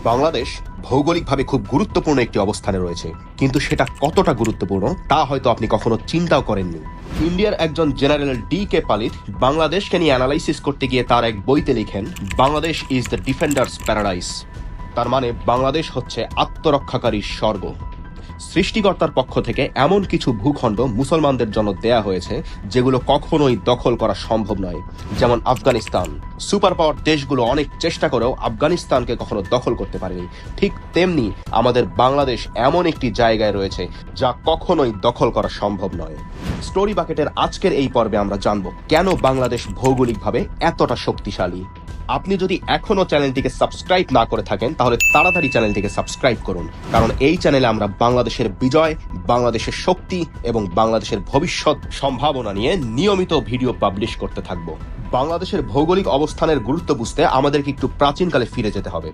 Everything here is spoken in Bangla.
বাংলাদেশ ভৌগোলিকভাবে খুব গুরুত্বপূর্ণ একটি অবস্থানে রয়েছে, কিন্তু সেটা কতটা গুরুত্বপূর্ণ তা হয়তো আপনি কখনো চিন্তাও করেননি। ইন্ডিয়ার একজন জেনারেল ডি.কে. পালিত বাংলাদেশকে নিয়ে অ্যানালাইসিস করতে গিয়ে তার এক বইতে লিখেন, Bangladesh is the defenders paradise. তার মানে বাংলাদেশ হচ্ছে আত্মরক্ষাকারীর স্বর্গ। সৃষ্টিকর্তার পক্ষ থেকে এমন কিছু ভূখণ্ড মুসলমানদের জন্য দেয়া হয়েছে যেগুলো কখনোই দখল করা সম্ভব নয়, যেমন আফগানিস্তান। সুপার পাওয়ার দেশগুলো অনেক চেষ্টা করেও আফগানিস্তানকে কখনো দখল করতে পারেনি। ঠিক তেমনি আমাদের বাংলাদেশ এমন একটি জায়গায় রয়েছে যা কখনোই দখল করা সম্ভব নয়। স্টোরি বাকেটের আজকের এই পর্বে আমরা জানব কেন বাংলাদেশ ভৌগোলিকভাবে এতটা শক্তিশালী। আপনি যদি এখনো চ্যানেলটিকে সাবস্ক্রাইব না করে থাকেন তাহলে তাড়াতাড়ি চ্যানেলটিকে সাবস্ক্রাইব করুন, কারণ এই চ্যানেলে আমরা বাংলাদেশের বিজয়, বাংলাদেশের শক্তি এবং বাংলাদেশের ভবিষ্যৎ সম্ভাবনা নিয়ে নিয়মিত ভিডিও পাবলিশ করতে থাকব। বাংলাদেশের ভৌগোলিক অবস্থানের গুরুত্ব বুঝতে আমাদেরকে একটু প্রাচীনকালে ফিরে যেতে হবে।